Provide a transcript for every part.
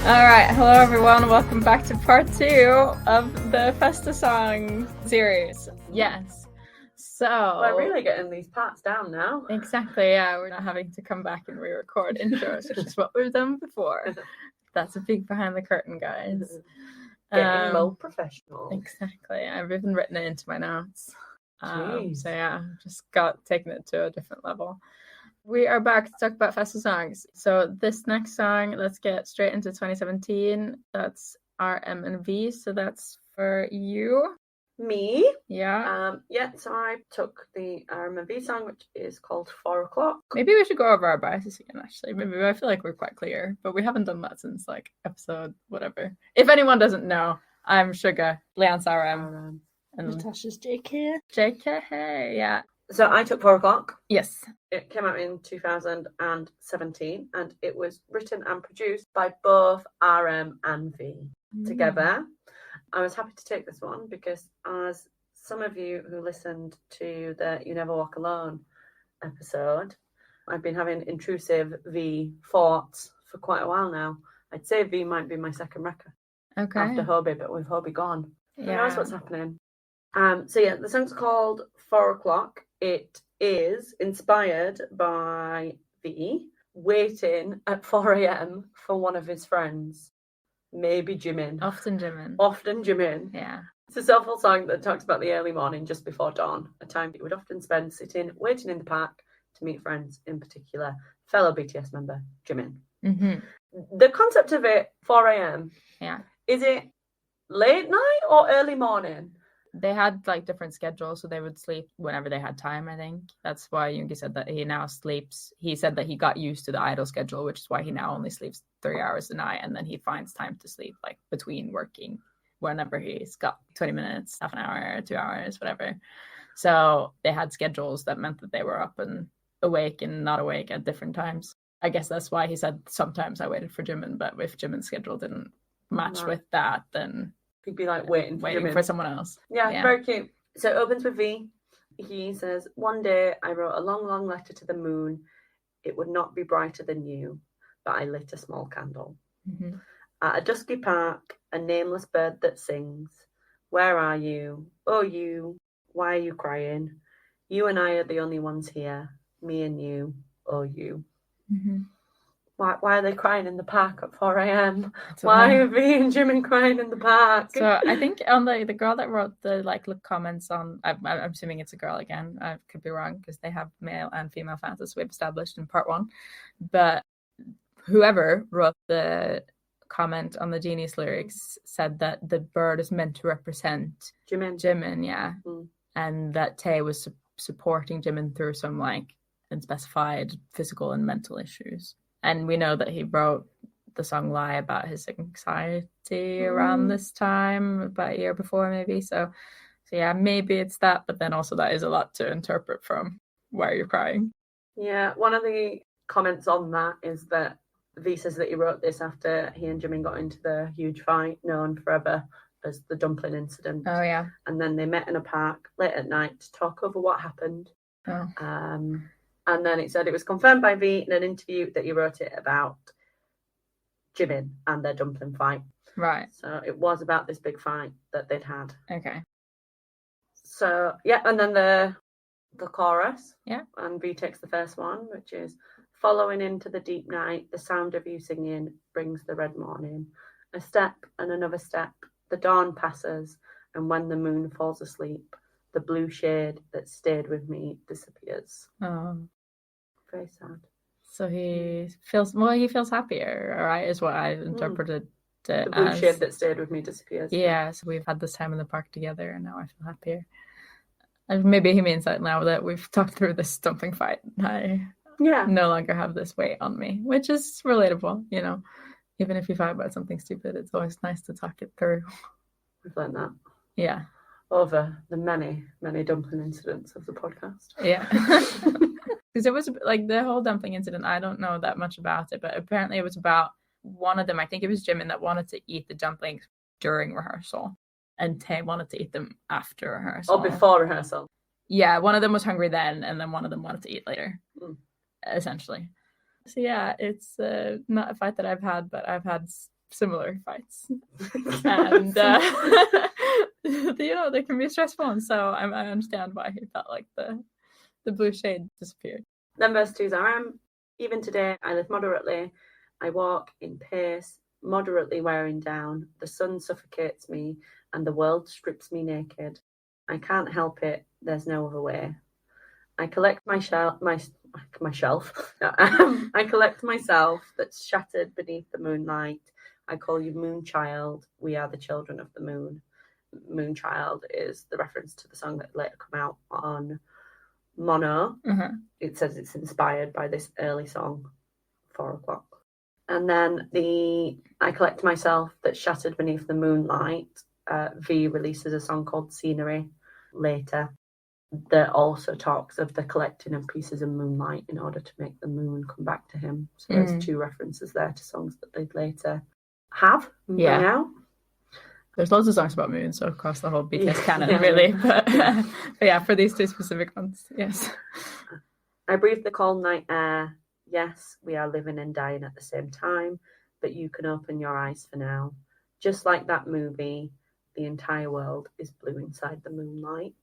All right, hello everyone. Welcome back to part 2 of the Festa song series. Yes. So we're really getting these parts down now. Exactly, yeah. We're not having to come back and re-record intros, which is what we've done before. That's a peek behind the curtain, guys. Getting more professional. Exactly. I've even written it into my notes. So yeah, just taken it to a different level. We are back to talk about Festa songs. So this next song, let's get straight into 2017. That's RM and V. So that's for you. Me? Yeah. So I took the RM and V song, which is called 4 O'Clock. Maybe we should go over our biases again, actually. Maybe I feel like we're quite clear, but we haven't done that since like episode whatever. If anyone doesn't know, I'm Sugar, Leon's RM. And Natasha's JK. JK, yeah. So I took 4 O'Clock. Yes. It came out in 2017 and it was written and produced by both RM and V together. I was happy to take this one because, as some of you who listened to the You Never Walk Alone episode, I've been having intrusive V thoughts for quite a while now. I'd say V might be my second record. Okay. After Hobie, but with Hobie gone. Who knows what's happening? The song's called 4 O'Clock. It is inspired by V waiting at 4 a.m. for one of his friends. Maybe Jimin. Often Jimin. Yeah. It's a soulful song that talks about the early morning just before dawn, a time he would often spend sitting, waiting in the park to meet friends, in particular, fellow BTS member Jimin. Mm-hmm. The concept of it, 4 a.m. Yeah. Is it late night or early morning? They had like different schedules, so they would sleep whenever they had time, I think. That's why Yoongi said that he now sleeps. He said that he got used to the idle schedule, which is why he now only sleeps 3 hours a night, and then he finds time to sleep like between working whenever he's got 20 minutes, half an hour, 2 hours, whatever. So they had schedules that meant that they were up and awake and not awake at different times. I guess that's why he said sometimes I waited for Jimin, but if Jimin's schedule didn't match with that, then he'd be like waiting for someone else. Yeah, very cute. So it opens with V. He says, "One day I wrote a long, long letter to the moon. It would not be brighter than you, but I lit a small candle. Mm-hmm. At a dusky park, a nameless bird that sings. Where are you? Oh, you. Why are you crying? You and I are the only ones here. Me and you. Oh, you." Mm-hmm. Why are they crying in the park at 4 a.m.? Why are V and Jimin crying in the park? So I think on the girl that wrote the comments on, I'm assuming it's a girl again. I could be wrong because they have male and female fans, as we've established in part 1. But whoever wrote the comment on the Genius lyrics said that the bird is meant to represent Jimin, yeah. And that Tae was supporting Jimin through some unspecified physical and mental issues. And we know that he wrote the song Lie about his anxiety around this time, about a year before maybe. So yeah, maybe it's that, but then also that is a lot to interpret from why are you crying. Yeah, one of the comments on that is that V says that he wrote this after he and Jimin got into the huge fight known forever as the dumpling incident. Oh, yeah. And then they met in a park late at night to talk over what happened. Oh. And then it said it was confirmed by V in an interview that he wrote it about Jimin and their dumpling fight. Right. So it was about this big fight that they'd had. Okay. So, yeah, and then the chorus. Yeah. And V takes the first one, which is, "Following into the deep night, the sound of you singing brings the red morning. A step and another step, the dawn passes, and when the moon falls asleep, the blue shade that stayed with me disappears." Oh. Very sad. So he feels happier, right, is what I interpreted it The blue as. shade that stayed with me disappears. Yeah, so we've had this time in the park together and now I feel happier. And maybe he means that now that we've talked through this dumpling fight, I no longer have this weight on me, which is relatable, Even if you fight about something stupid, it's always nice to talk it through. We've learned that. Yeah. Over the many, many dumpling incidents of the podcast. Yeah. Because it was the whole dumpling incident, I don't know that much about it, but apparently it was about one of them, I think it was Jimin, that wanted to eat the dumplings during rehearsal, and Tae wanted to eat them after rehearsal. Or before rehearsal. Yeah, one of them was hungry then, and then one of them wanted to eat later, essentially. So yeah, it's not a fight that I've had, but I've had similar fights. And they can be stressful, and so I understand why he felt like the blue shade disappeared. Then verse 2 is RM. Even today I live moderately, I walk in pace, moderately wearing down. The sun suffocates me and the world strips me naked. I can't help it, there's no other way. I collect my shelf. I collect myself that's shattered beneath the moonlight. I call you Moonchild. We are the children of the moon. Moonchild is the reference to the song that later come out on Mono. It says it's inspired by this early song, 4 o'clock. And then I collect myself that's shattered beneath the moonlight. V releases a song called Scenery later that also talks of the collecting of pieces of moonlight in order to make the moon come back to him. So there's 2 references there to songs that they'd later have. Yeah. There's loads of songs about moon, so across the whole BTS canon, really. But yeah, for these 2 specific ones, yes. I breathe the cold night air. Yes, we are living and dying at the same time, but you can open your eyes for now. Just like that movie, the entire world is blue inside the moonlight.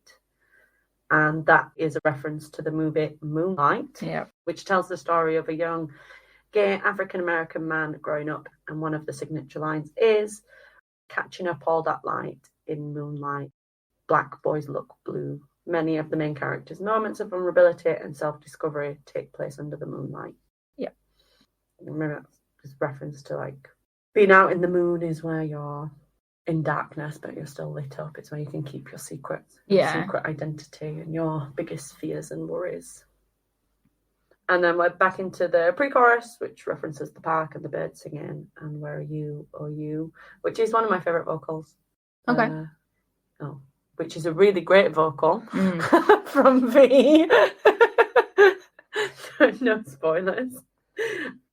And that is a reference to the movie Moonlight, which tells the story of a young gay African-American man growing up. And one of the signature lines is, catching up all that light in moonlight, black boys look blue. Many of the main characters' moments of vulnerability and self-discovery take place under the moonlight. Yeah. Remember, that's reference to like being out in the moon is where you're in darkness, but you're still lit up. It's where you can keep your secrets, your secret identity and your biggest fears and worries. And then we're back into the pre-chorus, which references the park and the birds singing, and where are you, oh you, which is one of my favourite vocals. Okay. Which is a really great vocal from V. No spoilers.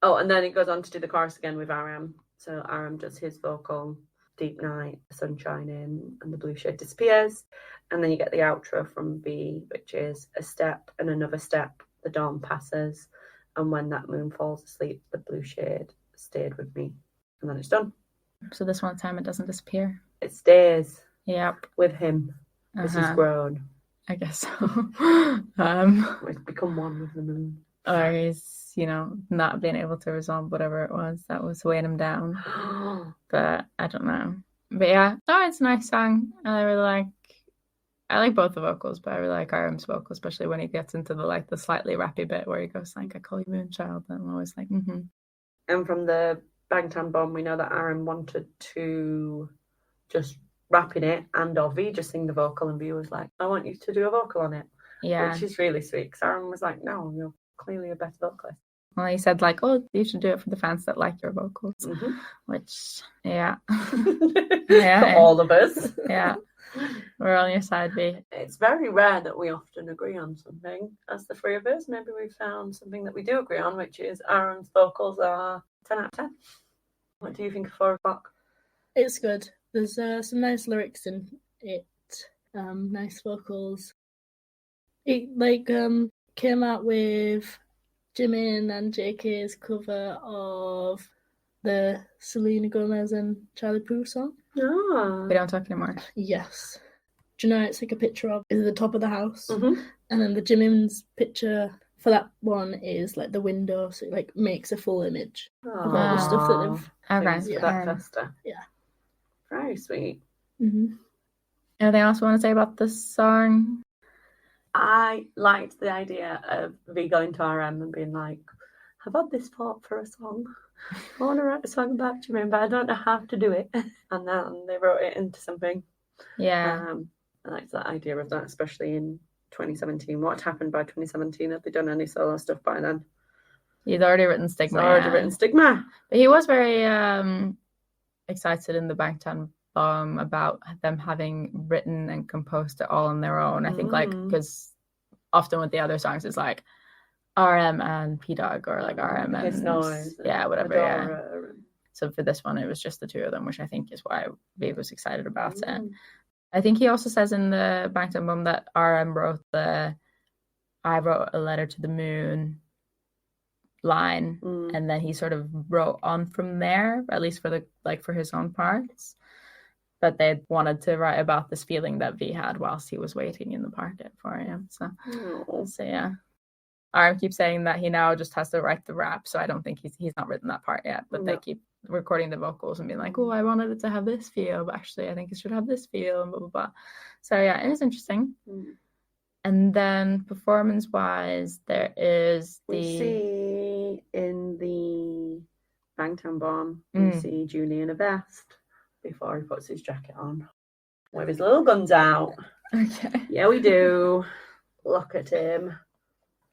Oh, and then it goes on to do the chorus again with RM. So RM does his vocal, Deep Night, the sun shining, and the blue shade disappears. And then you get the outro from V, which is a step and another step. The dawn passes, and when that moon falls asleep, the blue shade stayed with me. And then it's done. So this one time it doesn't disappear. It stays. Yep. With him as he's grown. I guess so. He's become one with the moon. Or he's, not being able to resolve whatever it was that was weighing him down. But I don't know. But yeah, it's a nice song. I like both the vocals, but I really like RM's vocal, especially when he gets into the slightly rappy bit where he goes like, I call you Moonchild. And I'm always like, And from the Bangtan Bomb, we know that RM wanted to just rap in it and or V just sing the vocal, and V was like, I want you to do a vocal on it. Yeah. Which is really sweet, because RM was like, no, you're clearly a better vocalist. Well, he said you should do it for the fans that like your vocals. Which, yeah. For all of us. Yeah. We're on your side, V. It's very rare that we often agree on something. As the 3 of us, maybe we found something that we do agree on, which is Aaron's vocals are 10 out of 10. What do you think of 4 o'clock? It's good. There's some nice lyrics in it. Nice vocals. It came out with Jimin and JK's cover of the Selena Gomez and Charlie Puth song. We don't talk anymore. Yes. Do you know it's like a picture of is the top of the house, and then the Jimin's picture for that one is like the window, so it makes a full image of all the stuff that they've. That Festa. Yeah. Very sweet. Anything else you want to say about this song? I liked the idea of V going to RM and being like, I've had this thought for a song. I want to write a song about Jimin, but I don't know how to do it. And then they wrote it into something. Yeah. I liked that idea of that, especially in 2017. What happened by 2017? Have they done any solo stuff by then? He's already written Stigma. But he was very excited in the Bangtan Bomb about them having written and composed it all on their own. I think because often with the other songs it's like RM and P-Dog or RM and His Noise, whatever. Adora. Yeah. So for this one it was just the 2 of them, which I think is why Babe was excited about it. I think he also says in the Bangtan Bomb that RM wrote I wrote a letter to the moon line, and then he sort of wrote on from there, at least for his own parts. But they wanted to write about this feeling that V had whilst he was waiting in the market for him. So yeah. RM keeps saying that he now just has to write the rap, so I don't think he's not written that part yet. But they keep recording the vocals and being like, "Oh, I wanted it to have this feel, but actually I think it should have this feel," and blah blah blah. So yeah, it is interesting. And then performance-wise, there is we see in the Bangtan Bomb, we see Julie in a vest before he puts his jacket on, with his little guns out. Okay. Yeah, we do. Look at him.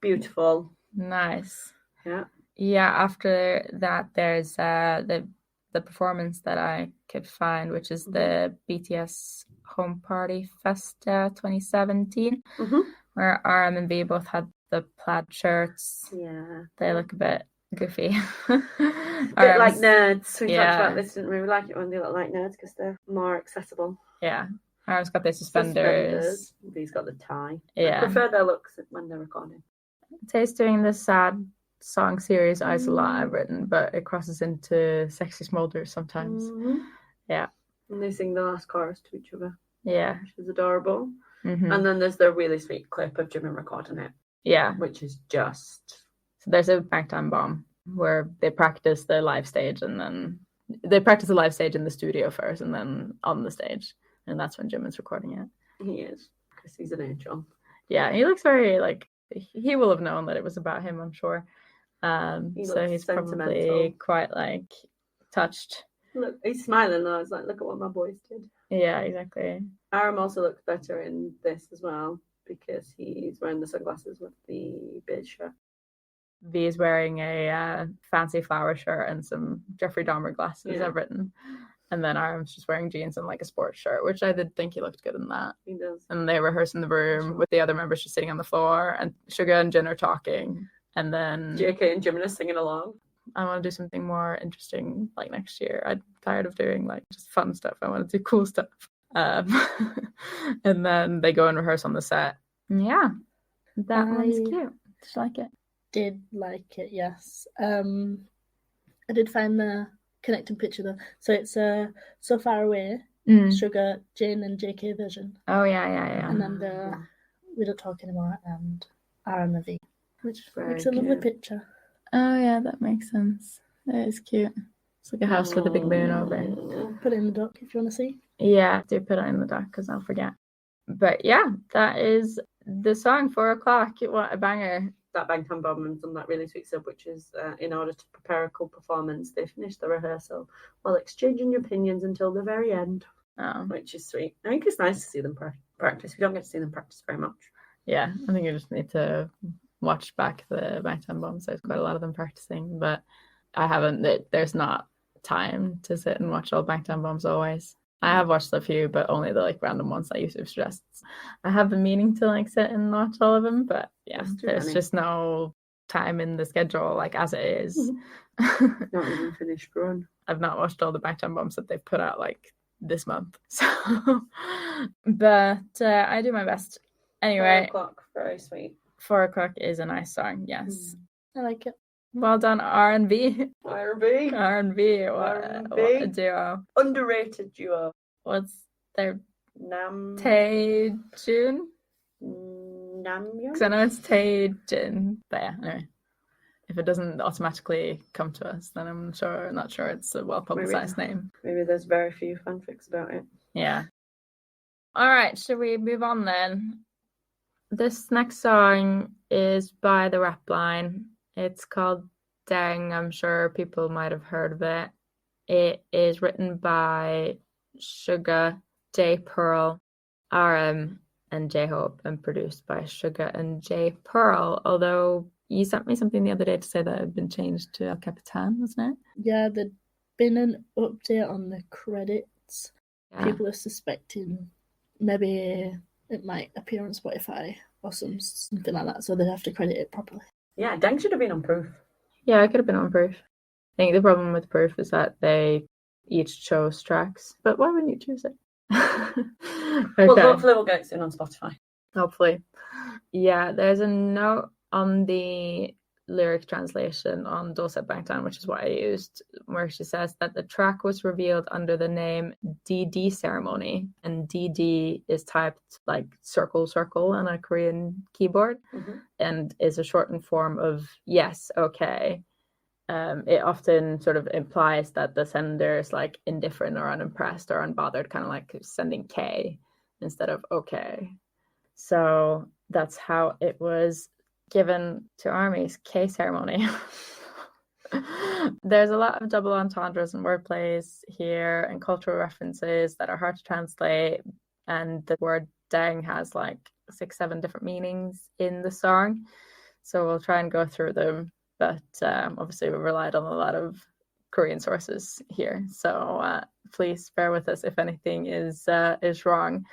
Beautiful. Nice. Yeah. Yeah, after that, there's the performance that I could find, which is the BTS Home Party Festa 2017, where RM and V both had the plaid shirts. Yeah. They look a bit goofy. A bit like nerds. We talked about this, didn't we? We like it when they look like nerds because they're more accessible. Yeah. RM's got their suspenders. V's got the tie. Yeah. I prefer their looks when they're recording. Tae's doing the sad song series Eyes a Lot I've written, but it crosses into Sexy Smolders sometimes. Yeah. And they sing the last chorus to each other. Yeah. Which is adorable. And then there's the really sweet clip of Jimin recording it. Yeah. Which is just... So there's a Bangtan Bomb where they practice the live stage, and then they practice the live stage in the studio first and then on the stage. And that's when Jimin's recording it. He is, because he's an angel. Yeah, he looks very, like, he will have known that it was about him, I'm sure. So he's probably quite, like, touched. Look, he's smiling now. It's like, look at what my boys did. Yeah, exactly. Aram also looks better in this as well, because he's wearing the sunglasses with the beige shirt. V is wearing a fancy flower shirt and some Jeffrey Dahmer glasses, I've written. And then Aram's just wearing jeans and like a sports shirt, which I did think he looked good in that. He does. And they rehearse in the room with the other members just sitting on the floor, and Suga and Jin are talking. And then JK and Jimin are singing along. I want to do something more interesting like next year. I'm tired of doing like just fun stuff. I want to do cool stuff. And then they go and rehearse on the set. Yeah, that one's cute. Did you like it? Did like it, yes. I did find the connecting picture though. So it's So Far Away, Sugar, Jin and JK version. Oh yeah. And then the We Don't Talk Anymore and RM and V, which makes a cute. lovely picture. Oh yeah, that makes sense. That is cute. It's like a house with a big moon over it. Put it in the doc if you want to see. Yeah, do put it in the doc because I'll forget. But yeah, that is the song 4 o'clock. What a banger. That Bangtan Bomb and done that really sweet sub, which is in order to prepare a cool performance, they finish the rehearsal while exchanging opinions until the very end, which is sweet. I think it's nice to see them practice. We don't get to see them practice very much. Yeah, I think you just need to watch back the Bangtan Bomb. So there's quite a lot of them practicing, but I haven't. There's not time to sit and watch all Bangtan Bombs always. I have watched a few, but only the like random ones that YouTube suggests. I have been meaning to like sit and watch all of them, but yeah, there's just no time in the schedule like as it is. Not even finished run. I've not watched all the Bangtan Bombs that they've put out like this month. So, but I do my best. Anyway, 4 o'clock, very sweet. 4 o'clock is a nice song. Yes, I like it. Well done, R&B. R&B. R&B. What a duo. Underrated duo. What's their Taehyung. Namjoon? Because I know it's TaeJoon. But yeah, anyway. If it doesn't automatically come to us, then I'm not sure it's a well-publicized name. Maybe there's very few fanfics about it. Yeah. All right, should we move on then? This next song is by the rap line. It's called Ddaeng. I'm sure people might have heard of it. It is written by Suga, J Pearl, RM, and J Hope, and produced by Suga and J Pearl. Although you sent me something the other day to say that it had been changed to El Capitan, wasn't it? Yeah, there'd been an update on the credits. Yeah. People are suspecting maybe it might appear on Spotify or something like that, so they'd have to credit it properly. Yeah, Ddaeng should have been on Proof. Yeah, it could have been on Proof. I think the problem with Proof is that they each chose tracks. But why wouldn't you choose it? Okay. Well, hopefully we'll get it soon on Spotify. Hopefully. Yeah, there's a note on the lyric translation on Dulcet Bangtan, which is what I used, where she says that the track was revealed under the name DD Ceremony, and DD is typed like circle on a Korean keyboard, and is a shortened form of yes, okay. It often sort of implies that the sender is like indifferent or unimpressed or unbothered, kind of like sending K instead of okay. So that's how it was given to armies, K ceremony. There's a lot of double entendres and wordplays here and cultural references that are hard to translate. And the word Ddaeng has like 6-7 different meanings in the song. So we'll try and go through them. But obviously we relied on a lot of Korean sources here. So please bear with us if anything is wrong.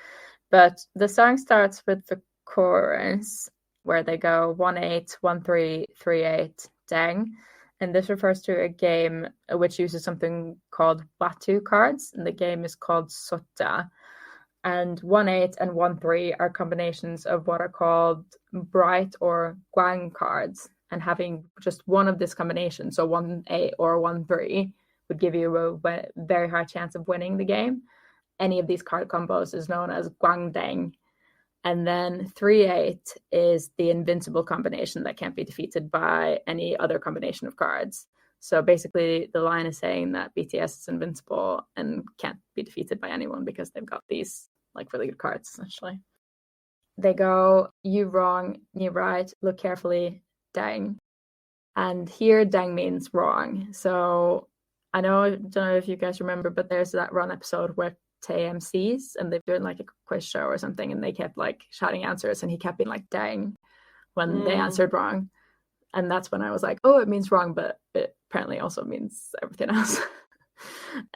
But the song starts with the chorus where they go 1-8, 1-3, 3-8, Ddaeng. And this refers to a game which uses something called Batu cards. And the game is called Sota. And 1-8 and 1-3 are combinations of what are called bright or guang cards. And having just one of this combination, so 1-8 or 1-3, would give you a very high chance of winning the game. Any of these card combos is known as Ddaeng. And then 3-8 is the invincible combination that can't be defeated by any other combination of cards. So basically the line is saying that BTS is invincible and can't be defeated by anyone because they've got these like really good cards, essentially. They go, you wrong, you right, look carefully, Ddaeng. And here Ddaeng means wrong. So I don't know if you guys remember, but there's that Run episode where Tae MCs and they're doing like a quiz show or something, and they kept like shouting answers, and he kept being like Ddaeng when they answered wrong. And that's when I was like, oh, it means wrong, but it apparently also means everything else.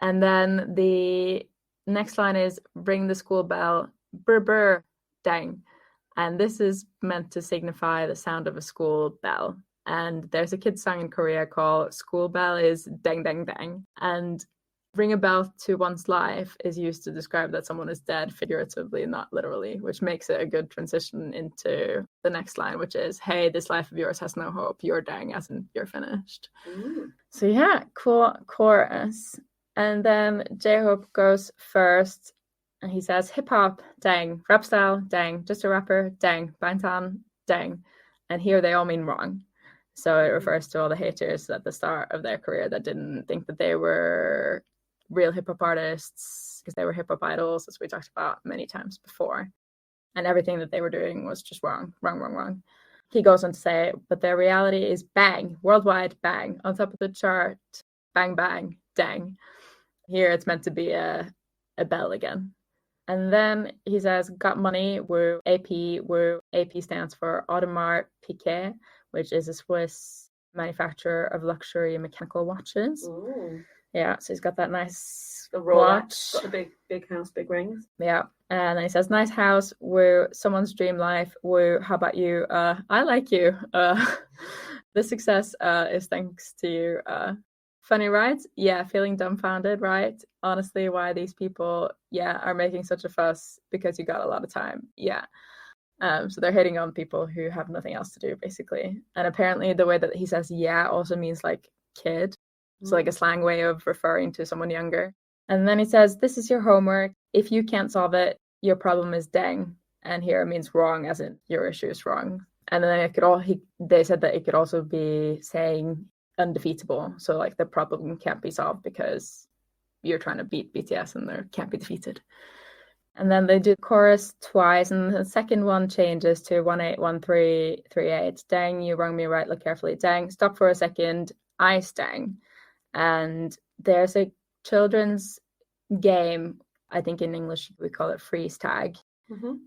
And then the next line is ring the school bell, brr brr, Ddaeng. And this is meant to signify the sound of a school bell. And there's a kid's song in Korea called School Bell is Ddaeng Ddaeng Ddaeng. And ring a bell to one's life is used to describe that someone is dead figuratively, not literally, which makes it a good transition into the next line, which is, hey, this life of yours has no hope. You're dying, as in you're finished. So yeah, cool chorus. And then J-Hope goes first, and he says, hip-hop, Ddaeng, rap style, Ddaeng, just a rapper, Ddaeng, Bangtan, Ddaeng. And here they all mean wrong. So it refers to all the haters at the start of their career that didn't think that they were real hip-hop artists because they were hip-hop idols, as we talked about many times before. And everything that they were doing was just wrong. He goes on to say, but their reality is bang, worldwide bang, on top of the chart, bang, bang, Ddaeng. Here it's meant to be a bell again. And then he says, got money, woo, AP, woo. AP stands for Audemars Piguet, which is a Swiss manufacturer of luxury mechanical watches. Ooh. Yeah, so he's got that nice Rolex, watch. got the big house, big rings. Yeah, and then he says, nice house, woo, someone's dream life, woo, how about you? I like you. This success is thanks to you. Funny, right? Yeah, feeling dumbfounded, right? Honestly, why these people, are making such a fuss because you got a lot of time. Yeah. So they're hating on people who have nothing else to do, basically. And apparently the way that he says yeah also means like kid. So like a slang way of referring to someone younger. And then he says, this is your homework. If you can't solve it, your problem is Ddaeng. And here it means wrong, as in your issue is wrong. And then they said that it could also be saying undefeatable. So like the problem can't be solved because you're trying to beat BTS and they can't be defeated. And then they do the chorus twice, and the second one changes to 1-8, 1-3, 3-8. Ddaeng, you wrong me right, look carefully. Ddaeng, stop for a second. Ice Ddaeng. And there's a children's game, I think in English we call it freeze tag,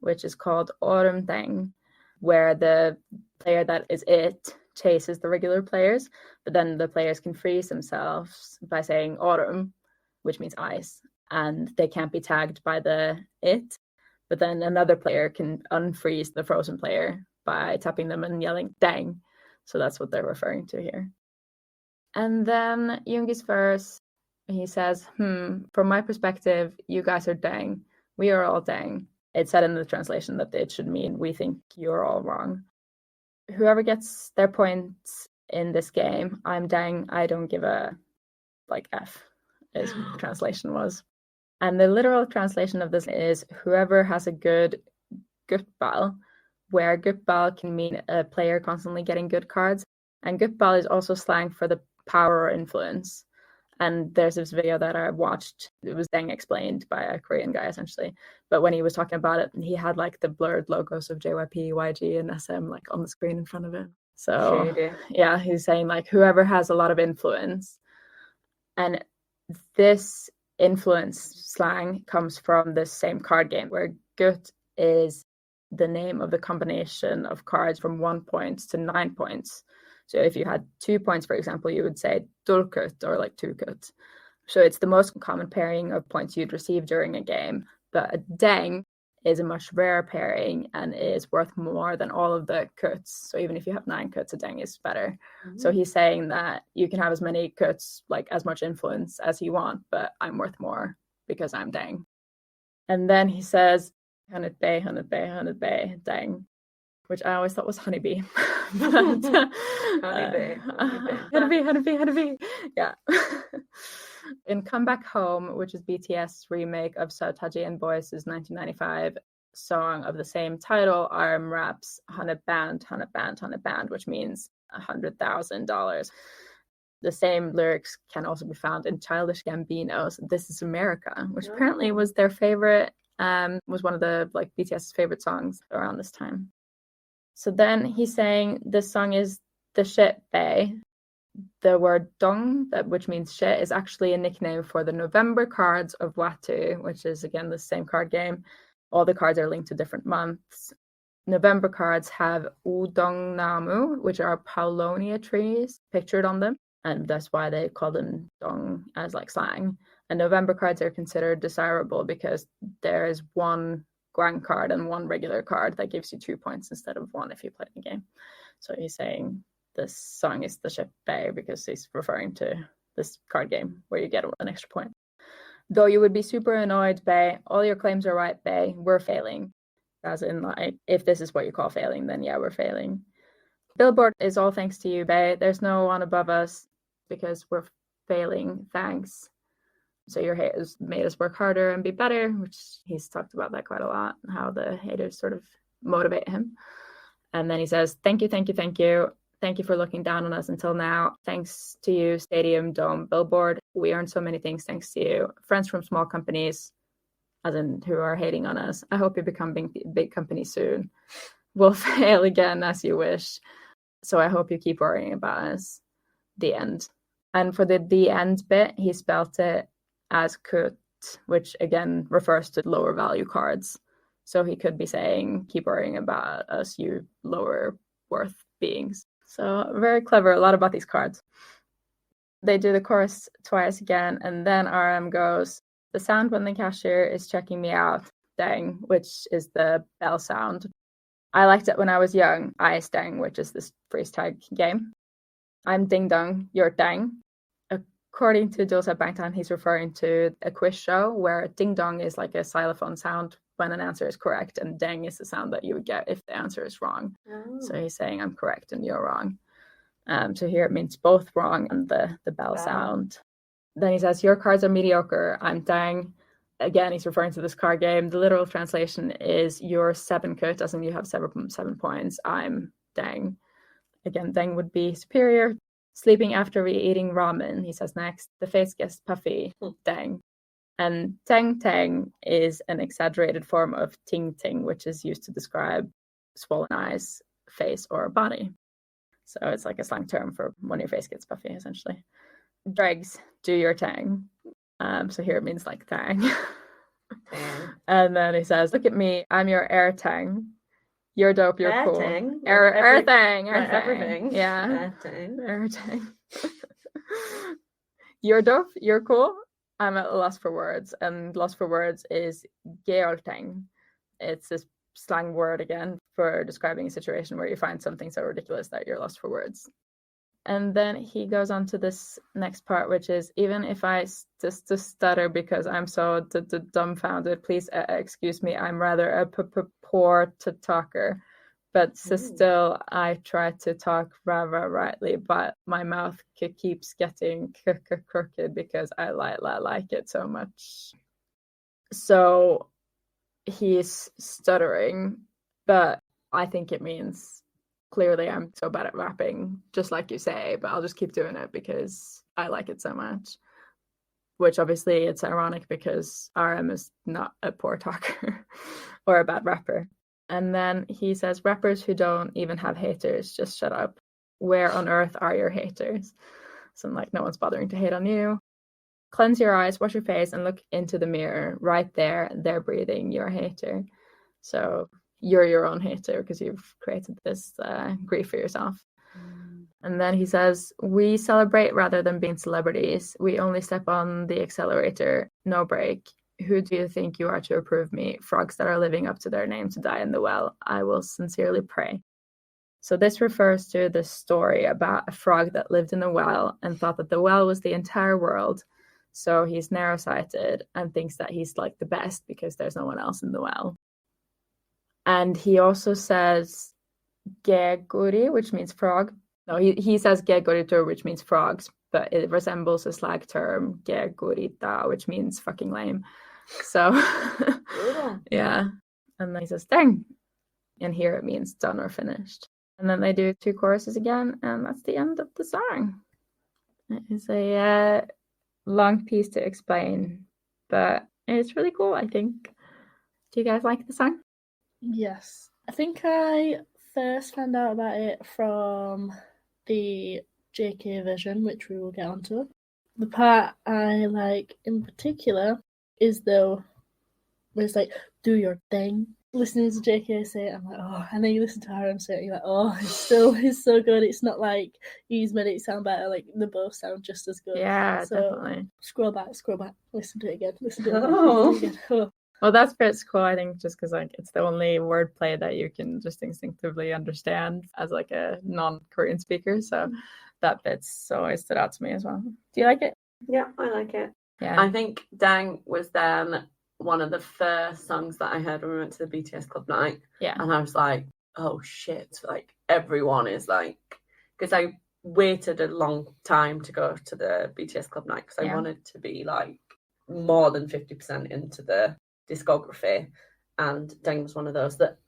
which is called Autumn Ddaeng, where the player that is it chases the regular players, but then the players can freeze themselves by saying autumn, which means ice, and they can't be tagged by the it, but then another player can unfreeze the frozen player by tapping them and yelling Ddaeng. So that's what they're referring to here. And then Yoongi's verse, he says, from my perspective, you guys are Ddaeng. We are all Ddaeng. It said in the translation that it should mean we think you're all wrong. Whoever gets their points in this game. I'm Ddaeng, I don't give a F, is what the translation was. And the literal translation of this is whoever has a good gutball, where gutball can mean a player constantly getting good cards. And gutball is also slang for the power or influence. And there's this video that I watched. It was Ddaeng explained by a Korean guy, essentially. But when he was talking about it, he had like the blurred logos of JYP, YG, and SM like on the screen in front of him. So yeah, he's saying like whoever has a lot of influence. And this influence slang comes from the same card game where gut is the name of the combination of cards from 1 point to 9 points. So if you had 2 points, for example, you would say dulkut or like tukut. So it's the most common pairing of points you'd receive during a game. But a Ddaeng is a much rarer pairing and is worth more than all of the kuts. So even if you have 9 kuts, a Ddaeng is better. Mm-hmm. So he's saying that you can have as many kuts, like as much influence as you want, but I'm worth more because I'm Ddaeng. And then he says, 100 bay, 100 bay, 100 bay, Ddaeng, which I always thought was honeybee. But, honeybee. Yeah. In Come Back Home, which is BTS remake of Taehyung and Boys' 1995 song of the same title, RM raps 100 band, 100 band, 100 band, which means $100,000. The same lyrics can also be found in Childish Gambino's This Is America, which apparently was their favorite, was one of the like BTS's favorite songs around this time. So then he's saying this song is the shit bae. The word dong, which means shit, is actually a nickname for the November cards of Watu, which is again the same card game. All the cards are linked to different months. November cards have udong namu, which are paulonia trees pictured on them, and that's why they call them dong as like slang. And November cards are considered desirable because there is one Guang card and one regular card that gives you 2 points instead of 1 if you play the game. So he's saying this song is the ship Bae because he's referring to this card game where you get an extra point. Though you would be super annoyed, Bae, all your claims are right, Bae, we're failing. As in, like, if this is what you call failing, then yeah, we're failing. Billboard is all thanks to you, Bae. There's no one above us because we're failing, thanks. So your haters made us work harder and be better, which he's talked about that quite a lot, how the haters sort of motivate him. And then he says, thank you, thank you, thank you. Thank you for looking down on us until now. Thanks to you, Stadium, Dome, Billboard. We earned so many things thanks to you. Friends from small companies, as in who are hating on us. I hope you become big companies soon. We'll fail again as you wish. So I hope you keep worrying about us. The end. And for the end bit, he spelt it as kut, which again refers to lower value cards. So he could be saying, keep worrying about us, you lower worth beings. So very clever, a lot about these cards. They do the chorus twice again, and then RM goes, the sound when the cashier is checking me out, Ddaeng, which is the bell sound. I liked it when I was young, Ice Ddaeng, which is this freeze tag game. I'm Ding Dong, you're Ddaeng. According to Joseph Bangtan, he's referring to a quiz show where ding dong is like a xylophone sound when an answer is correct, and deng is the sound that you would get if the answer is wrong. Oh. So he's saying I'm correct and you're wrong. So here it means both wrong and the bell sound. Then he says, your cards are mediocre, I'm Ddaeng. Again, he's referring to this card game. The literal translation is you're 7 kut, as in you have 7 points. I'm Ddaeng. Again, Ddaeng would be superior. Sleeping after eating ramen, he says next. The face gets puffy, Ddaeng. And teng teng is an exaggerated form of ting ting, which is used to describe swollen eyes, face, or body. So it's like a slang term for when your face gets puffy, essentially. Dregs, do your tang. So here it means like tang. And then he says, look at me, I'm your air tang. You're dope, you're cool. Tang, air thing. Everything. Yeah. Air tang. You're dope, you're cool. I'm at a loss for words, and loss for words is geoltang. It's this slang word again for describing a situation where you find something so ridiculous that you're lost for words. And then he goes on to this next part, which is, even if I just stutter because I'm so dumbfounded, please excuse me. I'm rather a poor talker. But still, I try to talk rather rightly, but my mouth keeps getting crooked because I like it so much. So he's stuttering, but I think it means clearly I'm so bad at rapping, just like you say, but I'll just keep doing it because I like it so much. Which obviously it's ironic because RM is not a poor talker or a bad rapper. And then he says, rappers who don't even have haters, just shut up. Where on earth are your haters? So I'm like, no one's bothering to hate on you. Cleanse your eyes, wash your face, and look into the mirror. Right there, they're breathing, you're a hater. So you're your own hater because you've created this grief for yourself. And then he says, we celebrate rather than being celebrities. We only step on the accelerator, no break. Who do you think you are to approve me? Frogs that are living up to their name to die in the well. I will sincerely pray. So this refers to the story about a frog that lived in a well and thought that the well was the entire world. So he's narrow-sighted and thinks that he's like the best because there's no one else in the well. And he also says geguri, which means frog. No, he says geguritur, which means frogs, but it resembles a slag term, gegurita, which means fucking lame. So, yeah. And then he says Ddaeng. And here it means done or finished. And then they do 2 choruses again, and that's the end of the song. It is a long piece to explain, but it's really cool, I think. Do you guys like the song? Yes. I think I first found out about it from the JK version, which we will get onto. The part I like in particular is though where it's like, do your thing. Listening to JK say it, I'm like, oh, and then you listen to RM say it, you're like, oh, it's so good. It's not like he's made it sound better, like they both sound just as good. Yeah, so, definitely. Scroll back, listen to it again, listen to it again. Oh. Well, that's pretty cool, I think, just because like it's the only wordplay that you can just instinctively understand as like a non-Korean speaker. So that bit's always stood out to me as well. Do you like it? Yeah, I like it. Yeah. I think Ddaeng was then one of the first songs that I heard when we went to the BTS club night. Yeah. And I was like, oh shit, like everyone is like, because I waited a long time to go to the BTS club night because I wanted to be like more than 50% into the discography, and Ddaeng was one of those that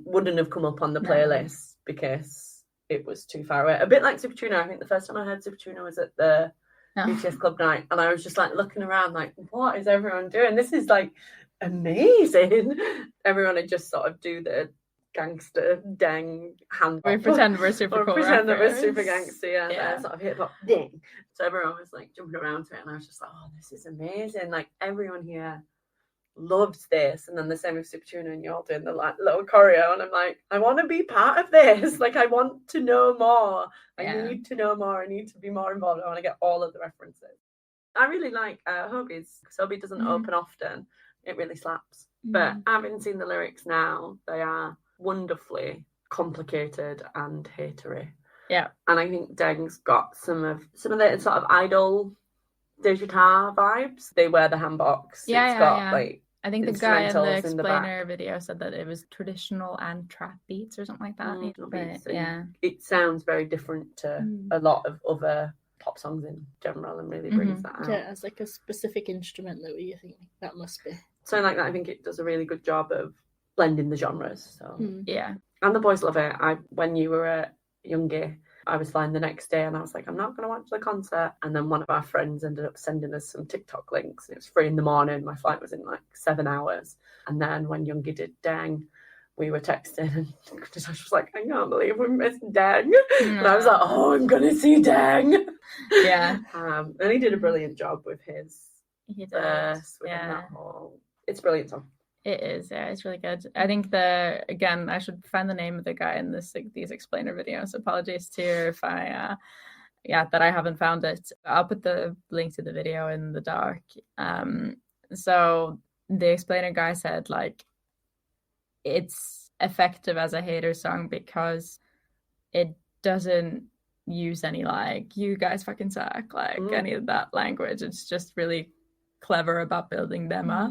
wouldn't have come up on the playlist because it was too far away. A bit like Super Tuna. I think the first time I heard Super Tuna was at the BTS club night, and I was just like looking around like, what is everyone doing? This is like amazing. Everyone would just sort of do the gangster Ddaeng hand. We pretend we're super cool. Pretend that we're super gangster, yeah. Sort of hip hop Ddaeng. So everyone was like jumping around to it, and I was just like, oh, this is amazing. Like everyone here loves this. And then the same with Super Tuna, and you're all doing the like little choreo, and I'm like, I want to be part of this. Like I want to know more. I need to know more. I need to be more involved. I want to get all of the references. I really like Hobie's, because Hobie doesn't open often. It really slaps. But having seen the lyrics now, they are wonderfully complicated and hatery. Yeah. And I think Ddaeng's got some of the sort of idol digital vibes. They wear the handbox. Yeah. Like, I think the guy in the explainer video said that it was traditional and trap beats or something like that. But, it sounds very different to a lot of other pop songs in general, and really brings that out. Yeah, it's like a specific instrument that you think that must be. Something like that. I think it does a really good job of blending the genres. So yeah, and the boys love it. When you were at Youngie, I was flying the next day, and I was like, I'm not going to watch the concert. And then one of our friends ended up sending us some TikTok links. It was 3 a.m. My flight was in like 7 hours. And then when Youngie did Ddaeng, we were texting, and Natasha was like, I can't believe we missed Ddaeng. And I was like, oh, I'm going to see Ddaeng. Yeah. And he did a brilliant job with his verse. It's a brilliant song. It is, yeah, it's really good. I think I should find the name of the guy in these explainer videos. Apologies to you if that I haven't found it. I'll put the link to the video in the doc. So the explainer guy said like it's effective as a hater song because it doesn't use any like you guys fucking suck, like any of that language. It's just really clever about building them up,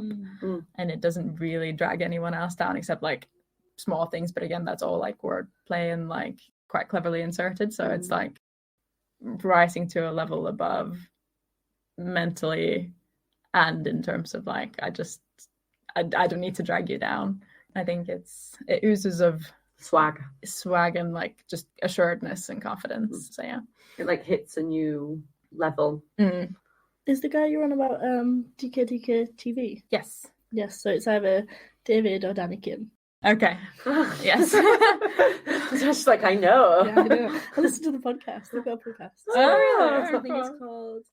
and it doesn't really drag anyone else down except like small things, but again, that's all like wordplay and like quite cleverly inserted. So it's like rising to a level above mentally and in terms of like I don't need to drag you down. I think it oozes of swag and like just assuredness and confidence. So yeah, it like hits a new level. Is the guy you're on about DK TV? Yes, so it's either David or Danny Kim. Okay. Yes. It's just like, I know. Yeah, I know. I listen to the podcast. They've got a podcast. Oh, I think it's called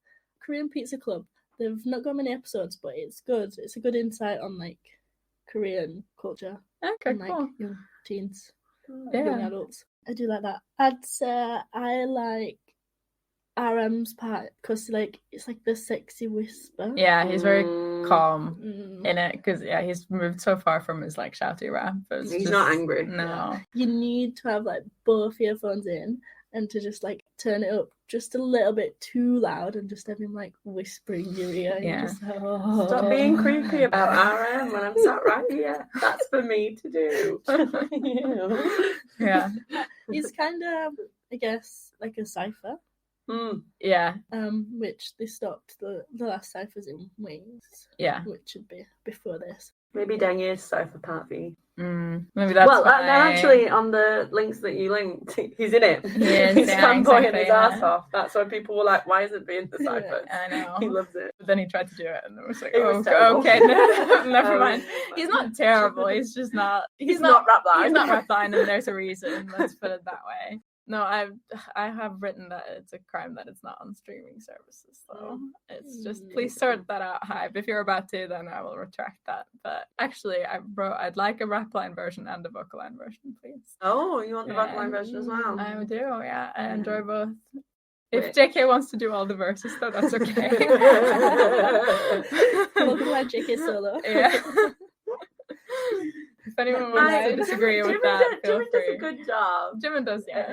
Korean Pizza Club. They've not got many episodes, but it's good. It's a good insight on like Korean culture. Okay, and, like, cool. Young teens, Yeah. young adults. I do like that. I'd say I like RM's part because like it's like the sexy whisper. Yeah, he's very calm in it because he's moved so far from his like shouty rap. He's not angry. No. You need to have like both earphones in and to just like turn it up just a little bit too loud and just have him like whispering in your ear. Yeah. Just, oh. Stop being creepy about RM when I'm sat right here. That's for me to do. Yeah. He's kind of, I guess, like a cipher. Yeah. Which they stopped the last ciphers in Wings. Yeah. Which should be before this. Maybe Ddaeng is Cypher Part V. Maybe that's well, actually, on the links that you linked, he's in it. Yeah, he's fanboying exactly, his ass off. That's why people were like, "Why is it being the ciphers?" I know. He loves it. But then he tried to do it, and it was like, It was terrible. okay, never mind. He's not terrible. He's just not. He's not rap line. He's not rap line, and there's a reason. Let's put it that way. No, I have written that it's a crime that it's not on streaming services. So it's just please sort that out, Hype. If you're about to, then I will retract that. But actually, I'd like a rap line version and a vocal line version, please. Oh, you want the vocal line version as well? I do. Yeah, I enjoy both. If JK wants to do all the verses, though, that's okay. Vocal line JK solo. Yeah. If anyone wants to disagree with that, feel Jimin free. does a good job. Jimin does, yeah.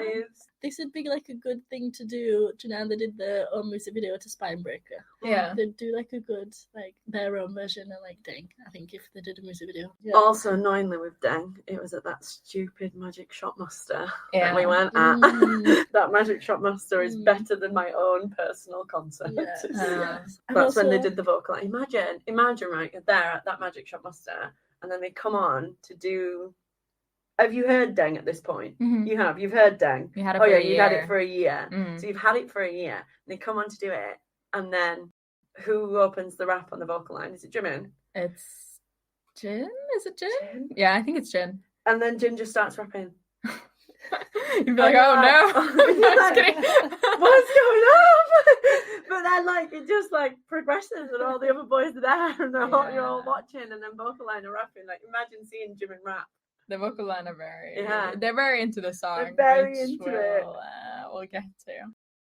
This would be like a good thing to do. Do you know they did their own music video to Spinebreaker? Yeah. They'd do like a good, like their own version of like Ddaeng, I think, if they did a music video. Yeah. Also, annoyingly with Ddaeng, it was at that stupid Magic Shop Master that we went at. That Magic Shop Master is better than my own personal concert. Yes. That's when they did the vocal. Imagine, right, you're there at that Magic Shop Master, and then they come on to do. Have you heard Ddaeng at this point? Mm-hmm. You've heard Ddaeng. You had it for a year. You had it for a year. Mm. So you've had it for a year. And they come on to do it, and then who opens the rap on the vocal line? Is it Jimin? It's Jin? Is it Jin? Yeah, I think it's Jin. And then Jin just starts rapping. You'd be like, oh no. No, just kidding. What's going on? But then like it just like progresses and all the other boys are there and you're all watching and then vocal line are rapping. Like imagine seeing Jimin rap. The vocal line are Yeah. they're very into the song. They're very which into it. We'll get to.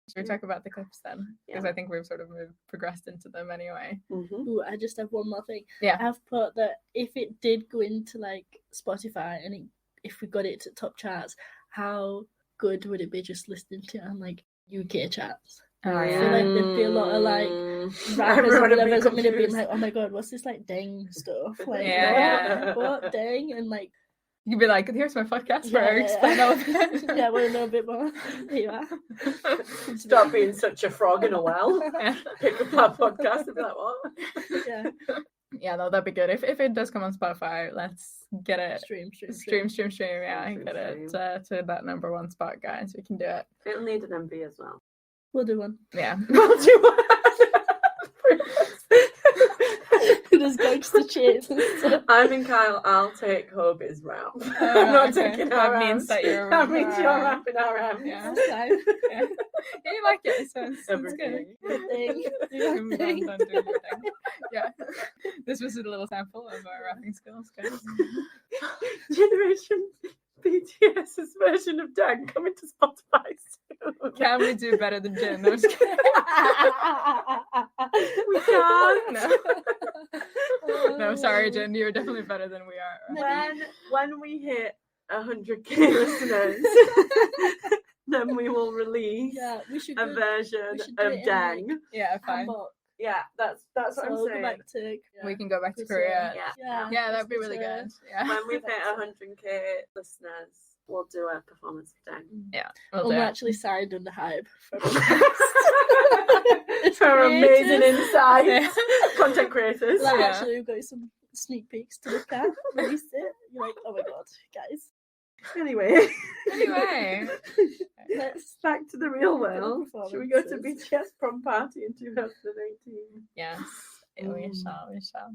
Should we talk about the clips then? Because I think we've sort of progressed into them anyway. Ooh, I just have one more thing. Yeah. I've put that if it did go into like Spotify and if we got it to top charts, how good would it be just listening to it on like UK charts? Oh, I yeah. feel like there'd be a lot of like rappers or whatever that would be like, oh my god, what's this like Ddaeng stuff? Like what Ddaeng? And like you'd be like, here's my podcast where I explain all of it. Yeah, I want to know a bit more. Here you are. Stop being such a frog in a well. Pick up our podcast and be like, what? Yeah. Yeah, no, that'd be good. If it does come on Spotify, let's get it. Stream. Yeah, get it to that number one spot, guys. We can do it. It'll need an MV as well. We'll do one. Yeah. We'll do one. Just gangster chase. I'm in Kyle. I'll take Hobie's rap. I'm not taking that RM's. means that you're. That means you're rapping RM. Yeah. Yeah. Yeah, you like it, so it's good. Good thing. Do your thing. Well done, do your thing. Yeah. This was a little sample of our rapping skills, guys. Generation BTS's version of Ddaeng coming to Spotify soon. Can we do better than Jin? No, I'm just kidding. We can't. No, sorry, Jin. You're definitely better than we are. When we hit 100k listeners, then we will release Yeah, we should a version do of it in, Ddaeng. Yeah, fine. Hamburg. Yeah, that's what I'm So saying. go back to We can go back to Because, Korea. Yeah. That'd be really good. Yeah. When we've hit 100k listeners, we'll do a performance of Ddaeng. Yeah. And we're actually signed under hype for For amazing creators. insights. Content creators. Like, Yeah. actually, we've got some sneak peeks to look at. Release it. You're like, oh my god, guys. Anyway. Let's back to the real world. Performances. Should we go to BTS prom party in 2018? Yes. We shall.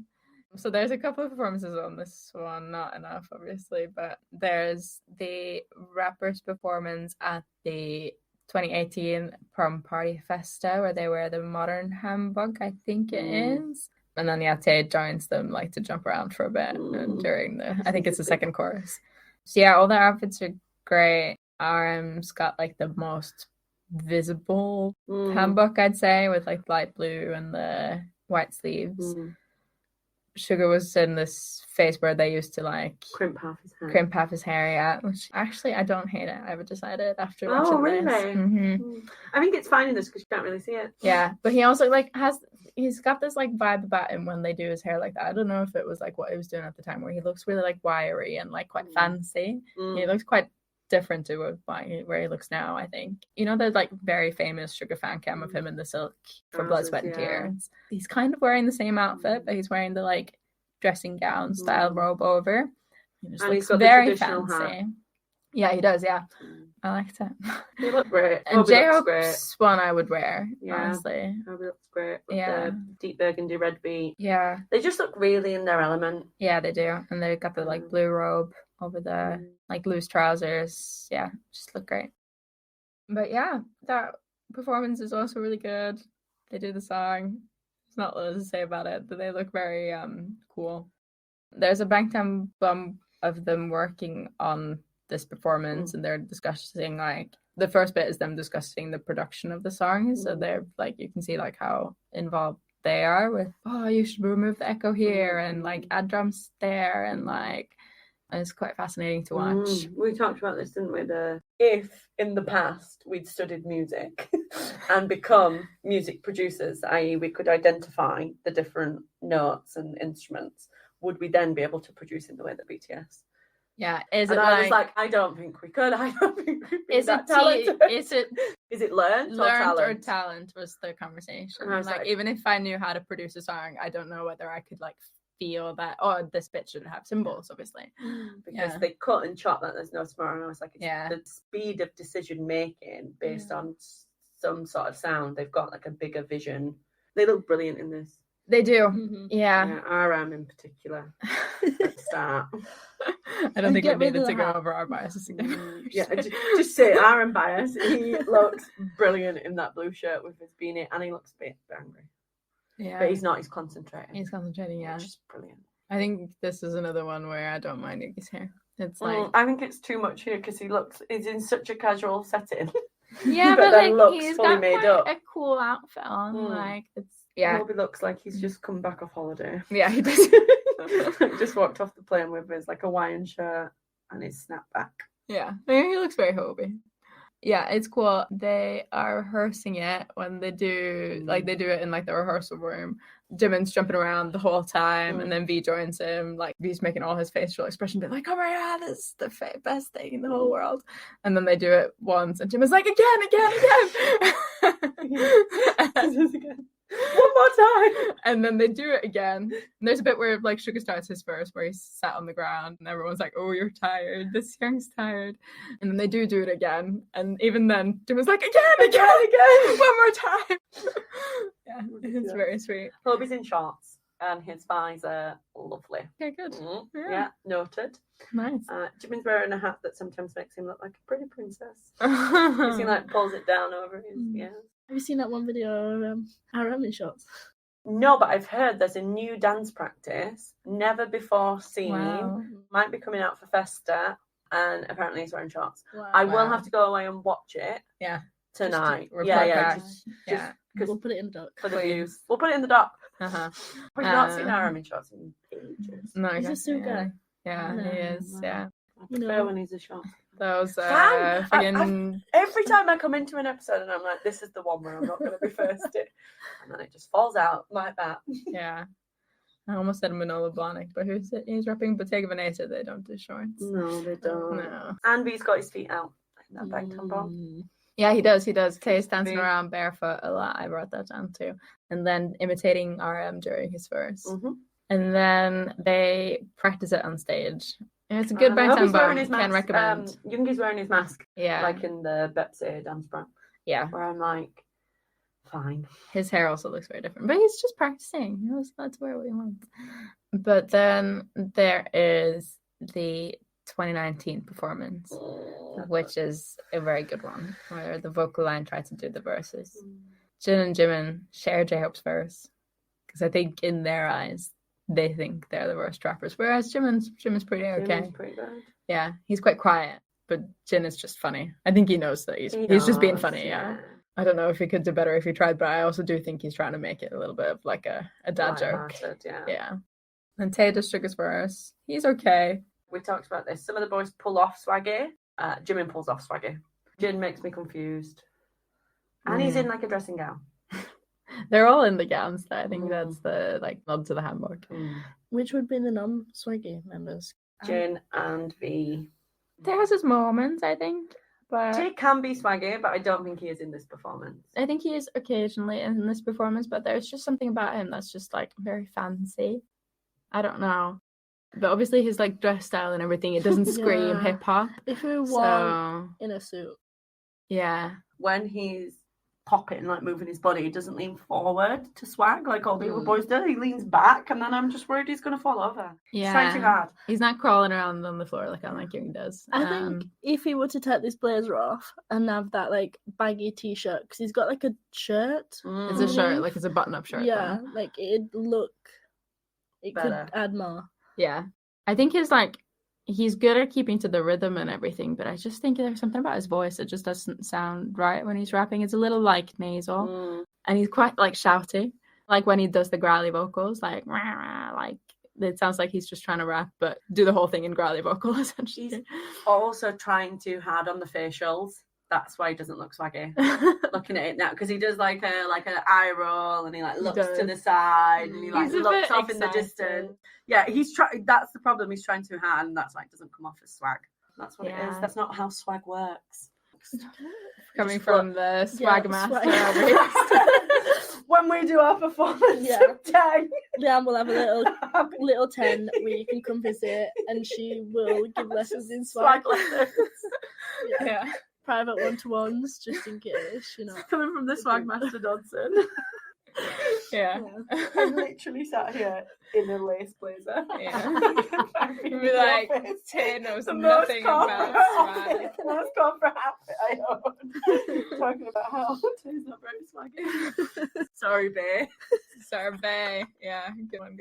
So there's a couple of performances on this one, not enough obviously, but there's the rappers' performance at the 2018 prom party Festa where they wear the modern hanbok, I think it is. And then Tae joins them like to jump around for a bit during I think it's the second chorus. So yeah, all the outfits are great. RM's got like the most visible hanbok, I'd say, with like light blue and the white sleeves. Sugar was in this phase where they used to like crimp half his hair, yeah, which actually I don't hate it. I've decided after watching really? this. I think it's fine in this because you can't really see it. Yeah, but he also like he's got this like vibe about him when they do his hair like that. I don't know if it was like what he was doing at the time where he looks really like wiry and like quite fancy. He looks quite different to where he looks now, I think. You know, there's like very famous Sugar fan cam of him in the silk from Blood, Sweat and Tears. He's kind of wearing the same outfit, but he's wearing the like dressing gown style robe over. He just looks he's got very the traditional fancy. hat. Yeah, he does. Yeah, I liked it. They look great. And J-Hope's one I would wear. Honestly, Obi looks great. With the deep burgundy red beat. Yeah, they just look really in their element. Yeah, they do, and they got the like blue robe over the like loose trousers. Yeah, just look great. But yeah, that performance is also really good. They do the song. There's not a lot to say about it, but they look very cool. There's a Bangtan bum of them working on this performance, and they're discussing like the first bit is them discussing the production of the song. So they're like, you can see like how involved they are with, you should remove the echo here and like add drums there, and like it's quite fascinating to watch. We talked about this, didn't we? If in the past we'd studied music and become music producers, i.e. we could identify the different notes and instruments, would we then be able to produce in the way that BTS? Yeah, I was like, I don't think we could. I don't think we'd be that talented. Is it learned or talent was the conversation. And I was like, even if I knew how to produce a song, I don't know whether I could like feel that, this bit should have cymbals, obviously. Because they cut and chop that there's no tomorrow. And I was like, the speed of decision making based on some sort of sound. They've got like a bigger vision. They look brilliant in this. They do. Yeah. RM in particular. At the start. I don't think we needed to go over our biases again. Just say RM bias. He looks brilliant in that blue shirt with his beanie, and he looks a bit angry. Yeah. But he's not, he's concentrating. Yeah. Which is brilliant. I think this is another one where I don't mind Iggy's hair. It's like I think it's too much here because he's in such a casual setting. Yeah, but then looks he's fully got made up. A cool outfit on. Like it's Probably lobby looks like he's just come back off holiday. Yeah, he does. Just walked off the plane with his like Hawaiian shirt and his snapback. Yeah, he looks very Hobie. Yeah, it's cool. They are rehearsing it when they do it in like the rehearsal room. Jimin's jumping around the whole time, and then V joins him. Like V's making all his facial expression, but like, "Oh my god, this is the best thing in the whole world." And then they do it once, and Jimin's like, "Again." One more time. And then they do it again. And there's a bit where like Sugar starts his verse where he's sat on the ground and everyone's like, "Oh, you're tired. This young's tired." And then they do it again. And even then, Jimin's like, again, one more time. Yeah, it's very sweet. Hobie's in shorts and his thighs are lovely. Okay, good. Yeah, noted. Nice. Jimin's wearing a hat that sometimes makes him look like a pretty princess. He like pulls it down over his Have you seen that one video of RM in shorts? No, but I've heard there's a new dance practice, never before seen. Wow. Might be coming out for Festa, and apparently he's wearing shorts. Wow. I will have to go away and watch it. Yeah. Tonight. Just we'll put it in the doc. For the views. We'll put it in the doc. We've not seen RM in shorts in ages. No, he's a suit guy. Yeah, he is. Yeah. I prefer when he's a short. Those Fam, friggin' every time I come into an episode and I'm like, this is the one where I'm not going to be firsted. And then it just falls out like that. Yeah. I almost said Manolo Blahnik, but he's rapping Bottega Veneta. They don't do shorts. No, they don't. No. And V's got his feet out in that bag tampon. Yeah, he does. Tae's dancing V. around barefoot a lot. I wrote that down too. And then imitating RM during his verse. Mm-hmm. And then they practice it on stage. And it's a good bang tempo. Can recommend. Youngie's wearing his mask. Yeah. Like in the Bepsy dance brand. Yeah. Where I'm like, fine. His hair also looks very different, but he's just practicing. That's where we want. But then there is the 2019 performance, which is a very good one, where the vocal line tried to do the verses. Jin and Jimin share J-Hope's verse, because I think in their eyes, they think they're the worst rappers, whereas Jimin's pretty okay. Jimin's pretty good. Yeah, he's quite quiet, but Jin is just funny. I think he knows that he's just being funny, yeah. I don't know if he could do better if he tried, but I also do think he's trying to make it a little bit of like a dad joke. Yeah. And Tae does Sugar's verse. He's okay. We talked about this. Some of the boys pull off swaggy. Jimin pulls off swaggy. Jin makes me confused. And he's in like a dressing gown. They're all in the gowns. I think that's the like nod to the handbook. Which would be the non-swaggy members? Jin and V. There has his moments, I think. But Jay can be swaggy, but I don't think he is in this performance. I think he is occasionally in this performance, but there's just something about him that's just like very fancy. I don't know. But obviously his like dress style and everything, it doesn't scream hip hop. If he were in a suit. Yeah. When he's popping, like moving his body, he doesn't lean forward to swag like all the other boys do. He leans back, and then I'm just worried he's going to fall over. Yeah. He's trying too hard. He's not crawling around on the floor like Young does. I think if he were to take this blazer off and have that like baggy t-shirt, because he's got like a shirt. It's a shirt, like it's a button-up shirt. Yeah, like it better. Could add more. Yeah. I think he's good at keeping to the rhythm and everything, but I just think there's something about his voice that just doesn't sound right when he's rapping. It's a little like nasal, and he's quite like shouty, like when he does the growly vocals, like it sounds like he's just trying to rap, but do the whole thing in growly vocal essentially. He's also trying too hard on the facials. That's why he doesn't look swaggy. Looking at it now, because he does like an eye roll, and he like looks to the side, and he like looks off in the distance. Yeah, he's trying. That's the problem. He's trying too hard, and that's why it doesn't come off as swag. That's what it is. That's not how swag works. Coming from the swag master. When we do our performance, Ddaeng, Liam will have a little tent where you can come visit, and she will give lessons in swag. lessons. Yeah. Private one-to-ones, just in case, you know. Coming from the swag master Dodson. Yeah. I'm literally sat here in a lace blazer. Yeah. You'd be like, Tay knows nothing about swag. The most corporate outfit I own. Talking about how Tay's not very swaggy. Sorry, Bae. Sorry, Bae. Yeah, good one.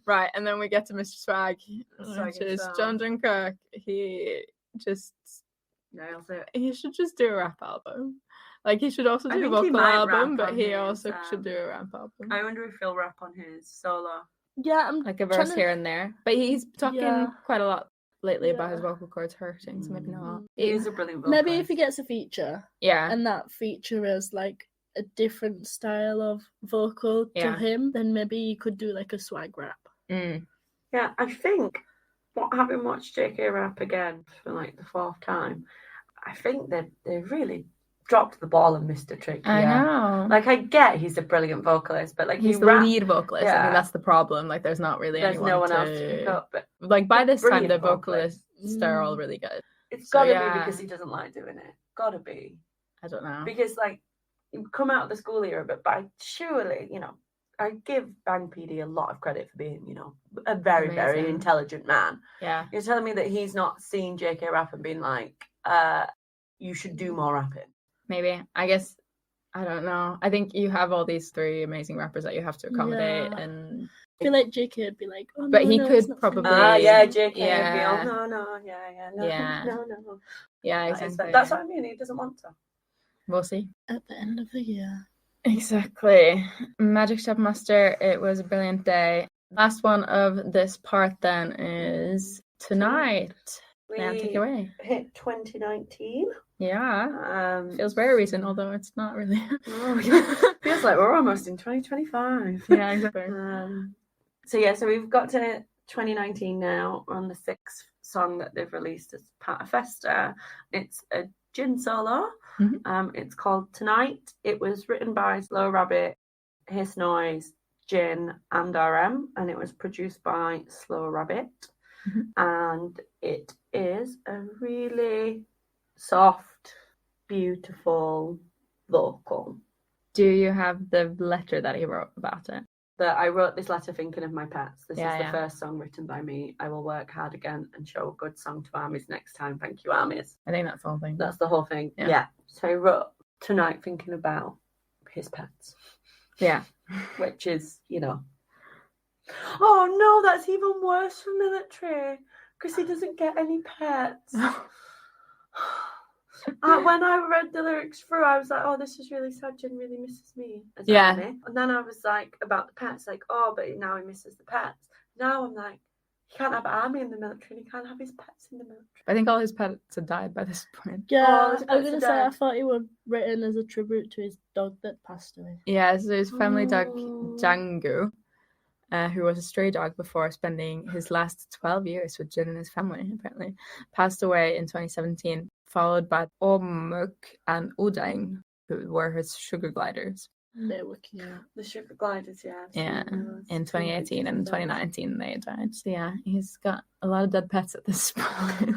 Right, and then we get to Mr. Swag, which is John Jungkook. He just nails it. He should just do a rap album. Like, he should also do a vocal album, but he also should do a rap album. I wonder if he'll rap on his solo. Yeah, I'm like a verse here and there. But he's talking quite a lot lately about his vocal cords hurting, so maybe not. He is a brilliant vocalist. Maybe if he gets a feature. Yeah. And that feature is like a different style of vocal to him, then maybe he could do like a swag rap. Yeah, I think, having watched JK rap again for like the fourth time, I think they really dropped the ball and missed a trick. I know. Like, I get he's a brilliant vocalist, but like he's the lead vocalist. I think that's the problem. Like, there's not really no one else to pick up. But like by this time, the vocalists are all really good. It's gotta be because he doesn't like doing it. Gotta be. I don't know. Because like, you come out of the school era, but surely, you know, I give Bang PD a lot of credit for being, you know, a very, very intelligent man. Yeah. You're telling me that he's not seen JK rap and been like, you should do more rapping. Maybe. I guess, I don't know. I think you have all these three amazing rappers that you have to accommodate, and I feel like JK would be like, oh, but no, he could probably. JK would be, oh no, no. Yeah, exactly. That's what I mean. He doesn't want to. We'll see at the end of the year. Exactly. Magic Step Master. It was a brilliant day. Last one of this part then is tonight. Yeah, take it away. hit 2019. Yeah. Feels very recent, although it's not really. Feels like we're almost in 2025. Yeah, exactly. So we've got to 2019 now. We're on the 6th song that they've released as part of Festa. It's a Jin solo. It's called Tonight. It was written by Slow Rabbit, Hiss Noise, Jin, and RM, and it was produced by Slow Rabbit. And it is a really soft, beautiful vocal. Do you have the letter that he wrote about it? That I wrote this letter thinking of my pets. This is the first song written by me. I will work hard again and show a good song to armies next time. Thank you, armies. I think that's the whole thing. That's the whole thing. Yeah. So I wrote Tonight thinking about his pets. Yeah. Which is, oh no, that's even worse for military because he doesn't get any pets. When I read the lyrics through, I was like, oh, this is really sad. Jin really misses me as Army. And then I was like, about the pets, like, oh, but now he misses the pets. Now I'm like, he can't have Army in the military and he can't have his pets in the military. I think all his pets had died by this point. Yeah, I was going to say, I thought he was written as a tribute to his dog that passed away. Yeah, so his family dog, Django, who was a stray dog before spending his last 12 years with Jin and his family, apparently, passed away in 2017, followed by Omuk and Ddaeng, who were his sugar gliders. They were cute. The sugar gliders, yeah. Yeah, in 2018 and 2019 they died. So yeah, he's got a lot of dead pets at this point.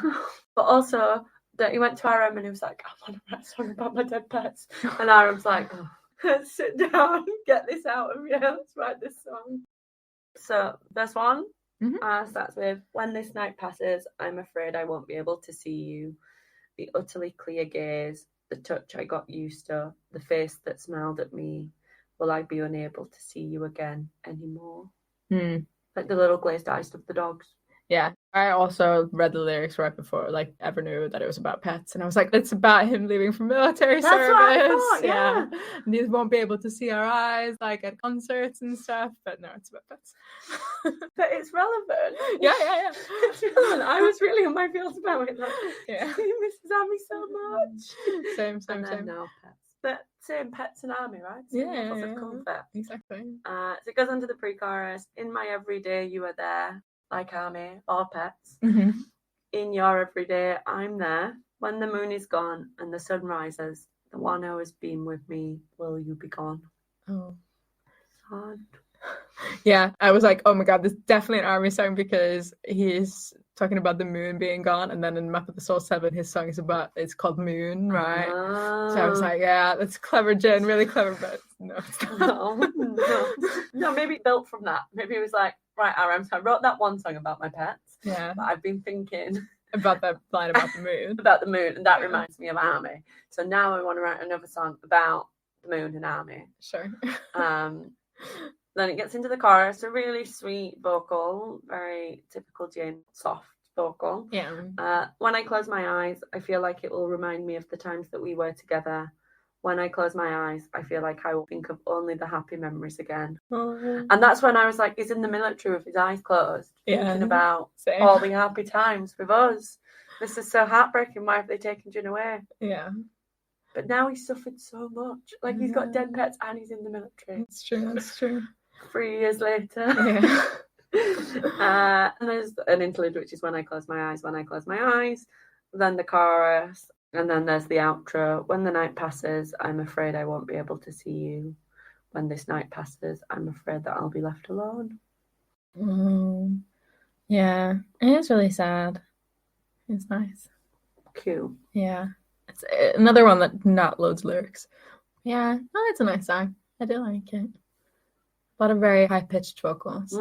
But also, that he went to RM and he was like, I want to write a song about my dead pets. And RM's like, sit down, get this out of you, let's write this song. So, verse 1 starts with, when this night passes, I'm afraid I won't be able to see you. The utterly clear gaze, the touch I got used to, the face that smiled at me. Will I be unable to see you again anymore? Like the little glazed eyes of the dogs. Yeah, I also read the lyrics right before, like, ever knew that it was about pets, and I was like, it's about him leaving for military service. What I thought, yeah. And he won't be able to see our eyes, like, at concerts and stuff, but no, it's about pets. But it's relevant. Yeah. It's relevant. I was really on my feels about it. Like, yeah. He misses Army so much. Same. No pets. But same pets and Army, right? Same levels of comfort. Exactly. So it goes on to the pre-chorus. In my everyday, you are there. Like Army or pets. In your everyday, I'm there. When the moon is gone and the sun rises, the 1 hour's been with me, will you be gone? Oh. Sad. Yeah, I was like, oh my god, this is definitely an Army song because he's talking about the moon being gone, and then in Map of the Soul 7, his song is it's called Moon, right? So I was like, yeah, that's clever, Jen, really clever, but no, it's not. No, maybe built from that. Maybe it was like, right, RM, so I wrote that one song about my pets. Yeah. But I've been thinking about that line about the moon. About the moon, and that reminds me of Army. So now I want to write another song about the moon and Army. Sure. Then it gets into the chorus, a really sweet vocal, very typical Jin, soft vocal. Yeah. When I close my eyes, I feel like it will remind me of the times that we were together. When I close my eyes, I feel like I will think of only the happy memories again. And that's when I was like, he's in the military with his eyes closed, thinking about all the happy times with us. This is so heartbreaking. Why have they taken Jin away? Yeah. But now he's suffered so much. Like, he's got dead pets and he's in the military. That's true. 3 years later. Yeah. And there's an interlude, which is when I close my eyes, then the chorus, and then there's the outro. When the night passes, I'm afraid I won't be able to see you. When this night passes, I'm afraid that I'll be left alone. Yeah, it is really sad. It's nice. Cute. Yeah. It's another one that not loads of lyrics. Yeah, it's a nice song. I do like it. A lot of very high-pitched vocals.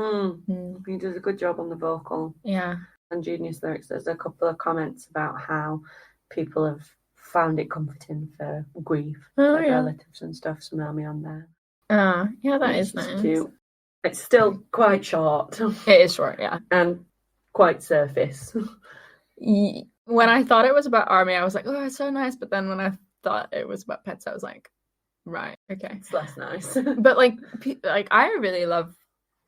He does a good job on the vocal. Yeah. And Genius Lyrics, there's a couple of comments about how people have found it comforting for grief, relatives and stuff. Some Army on there. Yeah, that is nice. Cute. It's still quite short. It is short, yeah. And quite surface. When I thought it was about Army, I was like, oh, it's so nice. But then when I thought it was about pets, I was like, right, okay. It's less nice. But like I really love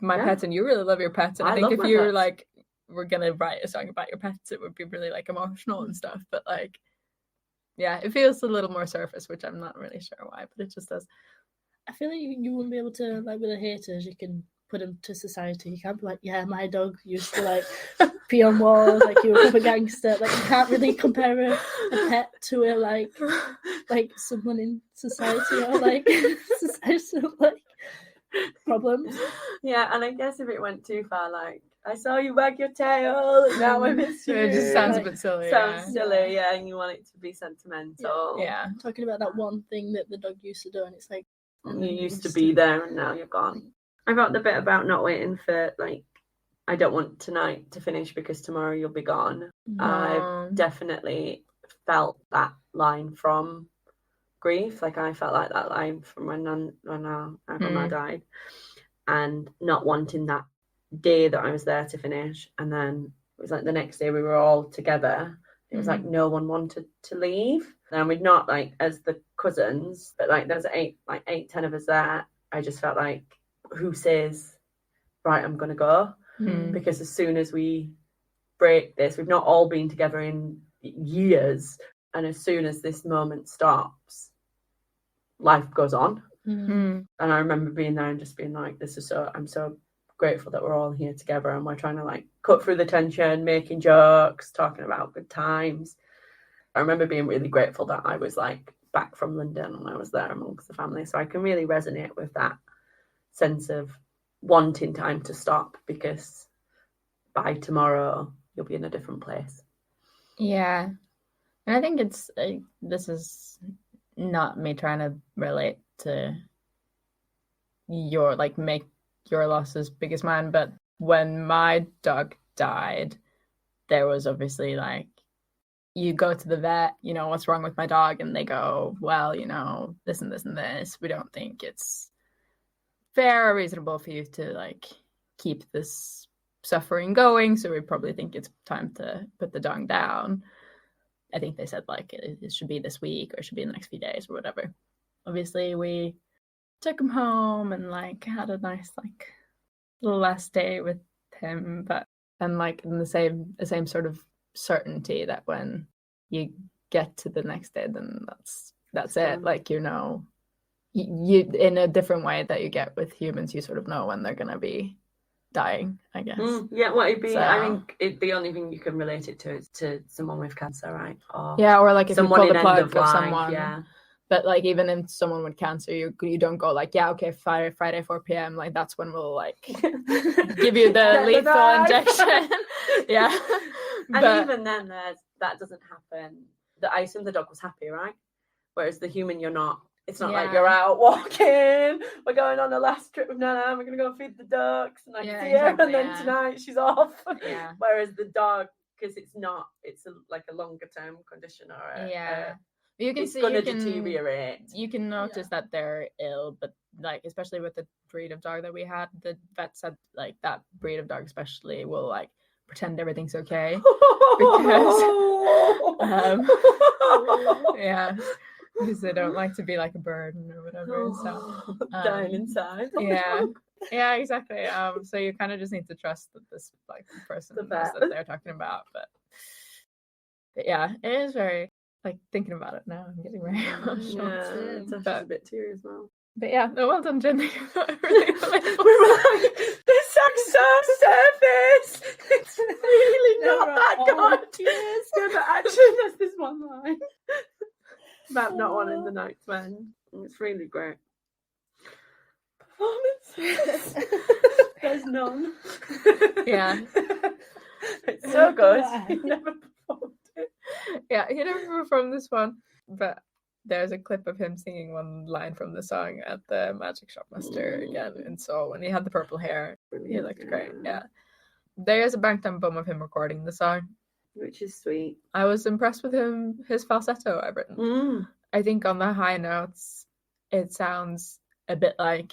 my pets, and you really love your pets. And I think if you're like were gonna write a song about your pets, it would be really like emotional and stuff. But like, yeah, it feels a little more surface, which I'm not really sure why, but it just does. I feel like you wouldn't be able to, like, with the haters, you can put them to society. You can't be like, yeah, my dog used to like pee on walls, like he was a gangster. Like, you can't really compare a pet to a like someone in society or like societal like problems. Yeah, and I guess if it went too far, like, I saw you wag your tail, and now I miss you. It just sounds like, a bit silly. Sounds silly, yeah, and you want it to be sentimental. Yeah. Talking about that one thing that the dog used to do, and it's like, You used to be there and now you're gone. I got the bit about not waiting for, like, I don't want tonight to finish because tomorrow you'll be gone. I've definitely felt that line from Grief. Like, I felt like that line from when our grandma died, and not wanting that day that I was there to finish. And then it was like the next day we were all together. It was like no one wanted to leave. And we'd not, like, as the cousins, but like there was 10 of us there. I just felt like, who says, right, I'm gonna go? Because as soon as we break this, we've not all been together in years, and as soon as this moment stops, life goes on. And I remember being there and just being like, I'm so grateful that we're all here together, and we're trying to like cut through the tension, making jokes, talking about good times. I remember being really grateful that I was like back from London and I was there amongst the family. So I can really resonate with that sense of wanting time to stop, because by tomorrow you'll be in a different place. Yeah. And I think it's this is not me trying to relate to your, like, make your loss as big as mine, but when my dog died, there was obviously like, you go to the vet, you know, what's wrong with my dog, and they go, well, you know, this and this and this, we don't think it's fair or reasonable for you to like keep this suffering going, so we probably think it's time to put the dog down. I think they said like it should be this week, or it should be in the next few days or whatever. Obviously we took him home and like had a nice like little last day with him, but and like in the same sort of certainty that when you get to the next day, then that's it. Like, you know, you in a different way that you get with humans, you sort of know when they're gonna be dying, I guess. Yeah, well, it'd be, I think the only thing you can relate it to is to someone with cancer, right? Or like if you pull the plug of someone. Yeah. But like, even if someone with cancer, you don't go like, yeah, okay, Friday 4 p.m. like that's when we'll like give you the lethal injection. Yeah. And even then, that doesn't happen. I assume the dog was happy, right? Whereas the human, you're not. It's not like you're out walking. We're going on a last trip with Nana. We're gonna go feed the ducks, and and then tonight she's off. Yeah. Whereas the dog, because it's like a longer term condition, or you can it's going to deteriorate. You can notice that they're ill, but like especially with the breed of dog that we had, the vet said like that breed of dog especially will like pretend everything's okay because because they don't like to be like a burden or whatever. So dying inside. Yeah, exactly. So you kind of just need to trust that this like person knows that they're talking about. But yeah, it is very like thinking about it now. I'm getting very emotional. Yeah, it's actually a bit teary as well. But yeah, no, well done, Jen. We were like, this sounds so surface. It's really not that good. Yeah, but actually, there's this one line about not wanting the night to end. It's really great. Performances. There's none. Yeah. It's so good. He never performed it. Yeah, he never performed this one, but there's a clip of him singing one line from the song at the Magic Shop Master again in Seoul when he had the purple hair. He looked great. Yeah. There is a Bangtan bum of him recording the song, which is sweet. I was impressed with his falsetto I've written. I think on the high notes it sounds a bit like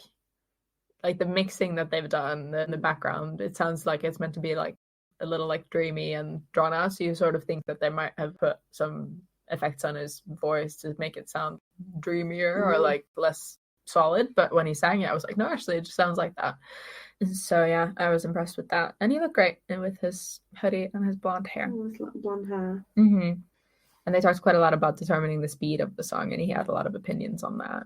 the mixing that they've done in the background. It sounds like it's meant to be like a little like dreamy and drawn out, so you sort of think that they might have put some effects on his voice to make it sound dreamier or like less solid, but when he sang it, I was like, no, actually, it just sounds like that. And so yeah, I was impressed with that, and he looked great with his hoodie and his blonde hair. Oh, his blonde hair. Mm-hmm. And they talked quite a lot about determining the speed of the song, and he had a lot of opinions on that.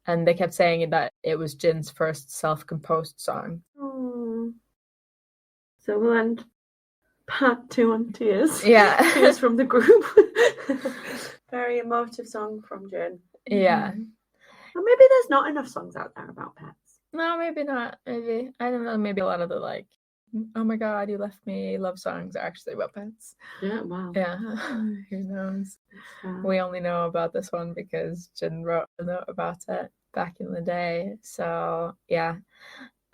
And they kept saying that it was Jin's first self-composed song. Oh. So we'll end part 2 on tears. Yeah. Tears from the group. Very emotive song from Jin. Yeah. Or maybe there's not enough songs out there about pets. No, maybe not. Maybe. I don't know. Maybe a lot of the like, oh my god, you left me love songs are actually about pets. Yeah, wow. Yeah. Who knows? We only know about this one because Jin wrote a note about it back in the day. So yeah.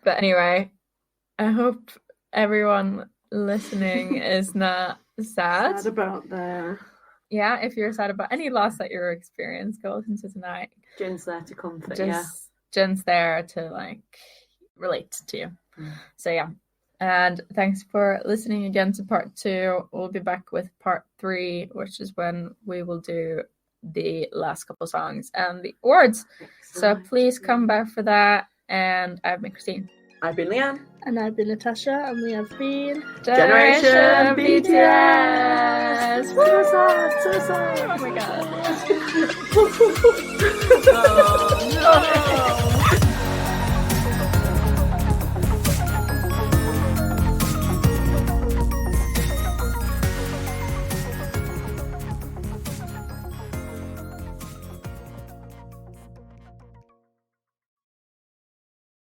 But anyway, I hope everyone listening is not sad about the... Yeah, if you're sad about any loss that you're experiencing, go listen to tonight. Jin's there to comfort, Jin's there to like relate to you. So yeah. And thanks for listening again to part 2. We'll be back with part 3, which is when we will do the last couple songs and the awards. So please come back for that. And I've been Christine. I've been Leanne. And I've been Natasha, and we have been Generation BTS. So sad. Oh my god.